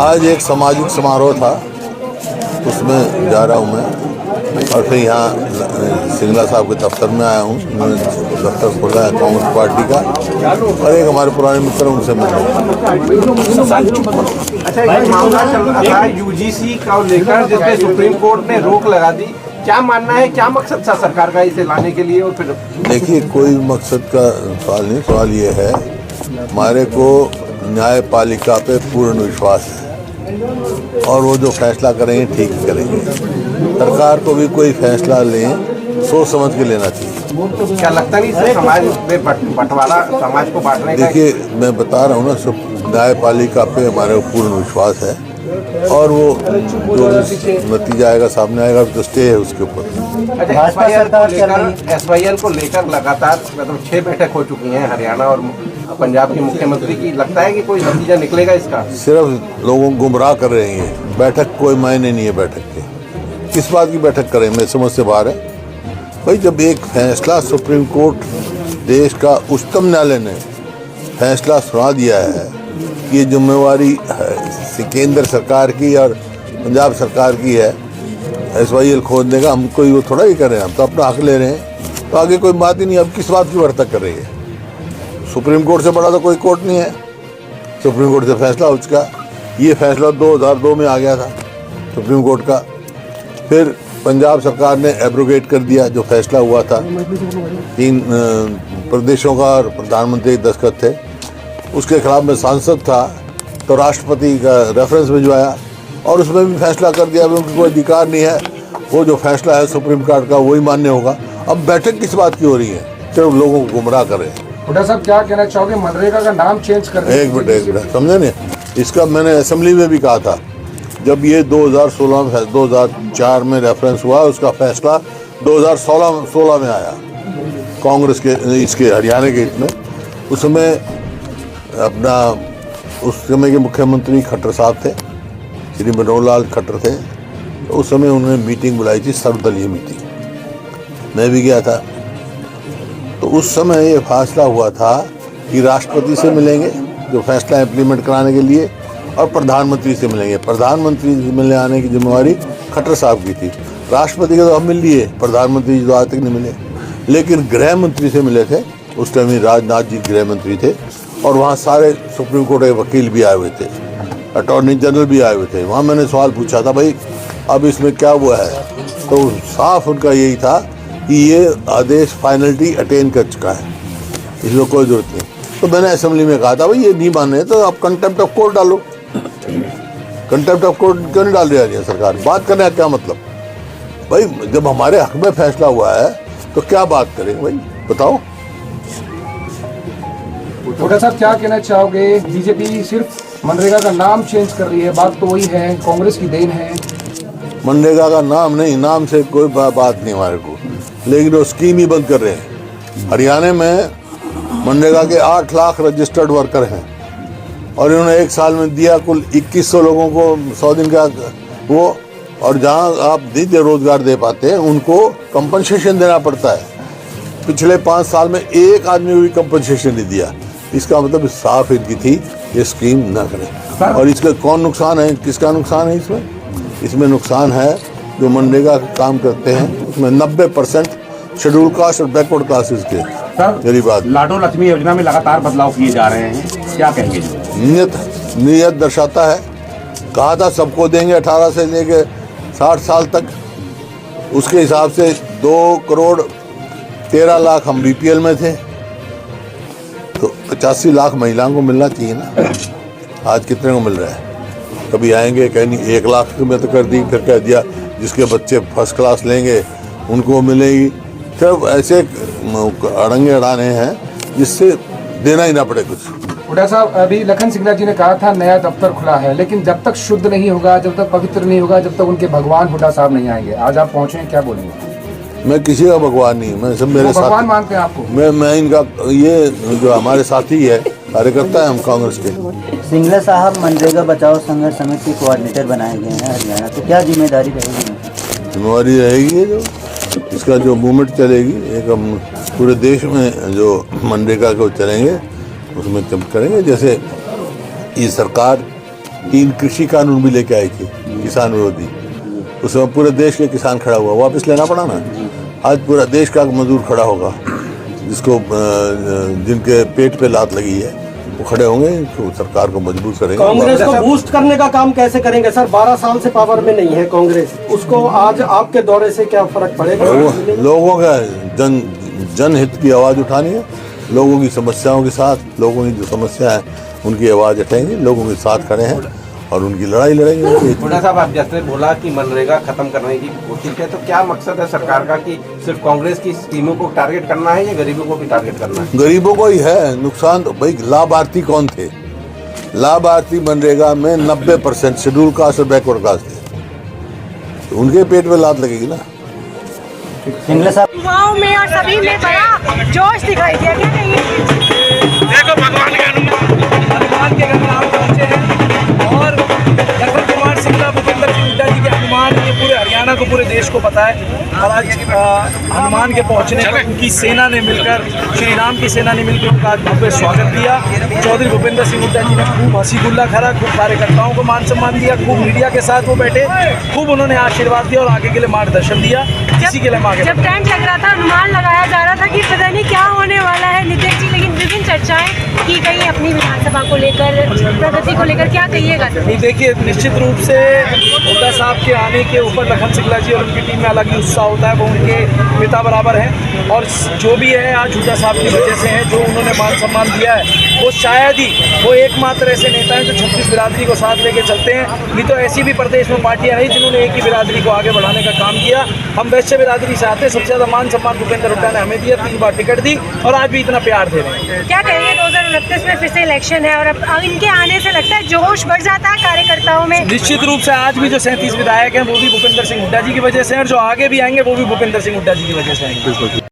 आज एक सामाजिक समारोह था, उसमें जा रहा हूँ मैं और फिर यहाँ सिंगला साहब के दफ्तर में आया हूँ। उन्होंने दफ्तर खोला है कांग्रेस पार्टी का और एक हमारे पुराने मित्र उनसे मिल अच्छा, एक मामला चल रहा था यूजीसी का लेकर जिसमें सुप्रीम कोर्ट ने रोक लगा दी। क्या मानना है, क्या मकसद था सरकार का इसे लाने के लिए? और फिर देखिए, कोई मकसद का सवाल नहीं, सवाल ये है हमारे को न्यायपालिका पे पूर्ण विश्वास है और वो जो फैसला करेंगे ठीक करेंगे। सरकार को भी कोई फैसला लें सोच समझ के लेना चाहिए। क्या लगता नहीं सर समाज में बंटवारा, समाज को बांटने का? देखिए, मैं बता रहा हूँ ना, सब न्यायपालिका पे हमारे को पूर्ण विश्वास है और वो जो नतीजा आएगा सामने आएगा तो स्टे है उसके ऊपर। एसवाईएल को लेकर लगातार मतलब 6 बैठक हो चुकी हैं हरियाणा और पंजाब के मुख्यमंत्री की। लगता है कि कोई नतीजा निकलेगा इसका? सिर्फ लोगों को गुमराह कर रहे हैं। बैठक कोई मायने नहीं है बैठक के। किस बात की बैठक करें, मैं समझ से बाहर है भाई। जब एक फैसला सुप्रीम कोर्ट देश का उच्चतम न्यायालय ने फैसला सुना दिया है कि ये जिम्मेवारी केंद्र सरकार की और पंजाब सरकार की है एसवाईएल खोदने का, हम कोई वो थोड़ा ही कर रहे हैं, हम तो अपना हक ले रहे हैं। तो आगे कोई बात ही नहीं। अब किस बात की वार्ता कर रही है? सुप्रीम कोर्ट से बड़ा तो कोई कोर्ट नहीं है। सुप्रीम कोर्ट से फैसला हो चुका। ये फैसला 2002 में आ गया था सुप्रीम कोर्ट का। फिर पंजाब सरकार ने एब्रोगेट कर दिया जो फैसला हुआ था। 3 प्रदेशों का और प्रधानमंत्री दस्तखत थे। उसके खिलाफ में सांसद था तो राष्ट्रपति का रेफरेंस भिजवाया और उसमें भी फैसला कर दिया उनका कोई अधिकार नहीं है, वो जो फैसला है सुप्रीम कोर्ट का वही मान्य होगा। अब बैठक किस बात की हो रही है? सिर्फ लोगों को गुमराह कर रहे हैं। हुड्डा साहब, क्या कहना चाहोगे मनरेगा का नाम चेंज कर? एक मिनट समझे नहीं, इसका मैंने असेंबली में भी कहा था जब ये 2004 में रेफरेंस हुआ, उसका फैसला 2016 में आया कांग्रेस के इसके हरियाणा के इसमें। उस समय अपना उस समय के मुख्यमंत्री खट्टर साहब थे, श्री मनोहर लाल खट्टर थे। तो उस समय उन्होंने मीटिंग बुलाई थी, सर्वदलीय मीटिंग, मैं भी गया था। तो उस समय ये फैसला हुआ था कि राष्ट्रपति से मिलेंगे जो फैसला इम्प्लीमेंट कराने के लिए और प्रधानमंत्री से मिलेंगे। प्रधानमंत्री से मिलने आने की जिम्मेवारी खट्टर साहब की थी। राष्ट्रपति के तो हम मिल लिए, प्रधानमंत्री जी तो आज तक नहीं मिले। लेकिन गृह मंत्री से मिले थे, उस टाइम राजनाथ जी गृह मंत्री थे और वहाँ सारे सुप्रीम कोर्ट के वकील भी आए हुए थे, अटॉर्नी जनरल भी आए हुए थे। वहाँ मैंने सवाल पूछा था भाई अब इसमें क्या हुआ है, तो साफ उनका यही था कि ये आदेश फाइनलिटी अटेन कर चुका है, इसमें कोई जरूरत नहीं। तो मैंने असेंबली में कहा था भाई ये नहीं माने तो आप कंटेम्प्ट ऑफ कोर्ट डालो। कंटेम्प्ट ऑफ कोर्ट क्यों नहीं डाल रही है सरकार? बात करने का क्या मतलब भाई? जब हमारे हक में फैसला हुआ है तो क्या बात करें भाई, बताओ। हुड्डा साहब, क्या कहना चाहोगे? बीजेपी सिर्फ मनरेगा का नाम चेंज कर रही है, बात तो वही है, कांग्रेस की देन है। मनरेगा का नाम नहीं, नाम से कोई बात नहीं हमारे को, लेकिन वो स्कीम ही बंद कर रहे हैं। हरियाणा में मनरेगा के 8 लाख रजिस्टर्ड वर्कर हैं और इन्होंने एक साल में दिया कुल 2100 लोगों को 100 दिन का वो, और जहाँ आप दीजिए रोजगार दे पाते हैं उनको कंपनसेशन देना पड़ता है। पिछले 5 साल में एक आदमी को भी कंपनसेशन नहीं दिया। इसका मतलब साफ इनकी थी ये स्कीम ना करें। और इसका कौन नुकसान है, किसका नुकसान है इसमें? इसमें नुकसान है जो मनरेगा का काम करते हैं उसमें 90% शेड्यूल कास्ट और बैकवर्ड क्लासेस के गरीब आदमी। लाडो लक्ष्मी योजना में लगातार बदलाव किए जा रहे हैं, क्या कहेंगे? नीयत दर्शाता है। कहा था सबको देंगे 18 से लेके 60 साल तक, उसके हिसाब से 2 करोड़ 13 लाख हम बीपीएल में थे, तो 85 लाख महिलाओं को मिलना चाहिए ना। आज कितने को मिल रहा है? कभी आएंगे कहीं नहीं, 1 लाख में तो कर दी, फिर कह दिया जिसके बच्चे फर्स्ट क्लास लेंगे उनको मिलेगी। सब ऐसे अड़ंगे अड़ाने हैं जिससे देना ही ना पड़े कुछ। हुड्डा साहब, अभी लखन सिंगला जी ने कहा था नया दफ्तर खुला है, लेकिन जब तक शुद्ध नहीं होगा, जब तक पवित्र नहीं होगा, जब तक उनके भगवान हुड्डा साहब नहीं आएंगे। आज आप पहुंचे हैं, क्या बोलेंगे? मैं किसी का भगवान नहीं, मैं सब मेरे साथ भगवान मानते हैं आपको? मैं इनका, ये जो हमारे साथी है कार्यकर्ता है हम कांग्रेस के। सिंगला साहब मनरेगा बचाओ संघर्ष समिति कोऑर्डिनेटर बनाए गए हैं हरियाणा, तो क्या जिम्मेदारी रहेगी? जिम्मेदारी रहेगी जो इसका जो मूवमेंट चलेगी, एक हम पूरे देश में जो मनरेगा को चलेंगे उसमें जब करेंगे। जैसे ये सरकार 3 कृषि कानून भी लेके आई थी किसान विरोधी, उसमें पूरे देश के किसान खड़ा हुआ, वापस लेना पड़ा ना। आज पूरा देश का मजदूर खड़ा होगा जिसको जिनके पेट पे लात लगी है वो खड़े होंगे, तो सरकार को मजबूर करेंगे। कांग्रेस को बूस्ट करने का काम कैसे करेंगे सर? 12 साल से पावर में नहीं है कांग्रेस, उसको आज आपके दौरे से क्या फर्क पड़ेगा? लोगों का जनहित की आवाज उठानी है, लोगों की समस्याओं के साथ, लोगों की जो समस्या है उनकी आवाज उठाएंगे, लोगों के साथ खड़े हैं और उनकी लड़ाई लड़ेंगे। हुड्डा साहब, आप जैसे बोला कि मनरेगा खत्म करने की कोशिश है, तो क्या मकसद है सरकार का कि सिर्फ कांग्रेस की स्कीमों को टारगेट करना है या गरीबों को भी टारगेट करना है? गरीबों को ही है नुकसान। तो भाई लाभार्थी कौन थे? लाभार्थी मनरेगा में 90% शेड्यूल कास्ट और बैकवर्ड कास्ट थे, तो उनके पेट में लात लगेगी ना। सिंगला साहब, युवाओं में और सभी में बड़ा जोश दिखाई दिया, क्या कहिए? देखो भगवान के घर में आप पहुंचे हैं और लखन कुमार सिंगला, भूपेंद्र सिंह हुड्डा जी के हनुमान, ये पूरे हरियाणा को, पूरे देश को पता है। और आज हनुमान के पहुंचने पर उनकी सेना ने मिलकर, श्री राम की सेना ने मिलकर उनका आज भव्य स्वागत किया। चौधरी भूपेंद्र सिंह हुड्डा जी ने खूब हंसी गुल्ला करा, खूब कार्यकर्ताओं को मान सम्मान दिया, खूब मीडिया के साथ वो बैठे, खूब उन्होंने आशीर्वाद दिया और आगे के लिए मार्गदर्शन दिया। इसी के लिए आगे जब टेंट लग रहा था, अनुमान लगाया जा रहा था कि पता नहीं क्या होने वाला है नीतीश जी, लेकिन विभिन्न चर्चाएं की गई अपनी विधानसभा को लेकर, प्रगति को लेकर, क्या कहिएगा? देखिए, निश्चित रूप से हुड्डा साहब के आने के ऊपर लखन सिंगला जी और उनकी टीम में अलग ही उत्साह होता है। वो उनके पिता बराबर हैं और जो भी है आज हुड्डा साहब की वजह से है, जो उन्होंने मान सम्मान दिया है, वो शायद ही वो एकमात्र ऐसे नेता हैं जो 36 बिरादरी को साथ लेके चलते हैं। नहीं तो ऐसी भी प्रदेश में पार्टियां नहीं जिन्होंने एक ही बिरादरी को आगे बढ़ाने का काम किया। हम वैश्य बिरादरी से आते हैं, सबसे ज्यादा मान सम्मान भूपेंद्र हुड्डा ने हमें दिया, 3 बार टिकट दी और आज भी इतना प्यार दे रहे हैं। क्या कहेंगे? 2029 में फिर से इलेक्शन है और अब इनके आने से लगता है जोश बढ़ जाता है कार्यकर्ताओं में। निश्चित रूप से आज भी जो 37 विधायक हैं वो भी भूपेंद्र सिंह हुड्डा जी की वजह से हैं और जो आगे भी आएंगे वो भी भूपेंद्र सिंह हुड्डा जी की वजह से आएंगे।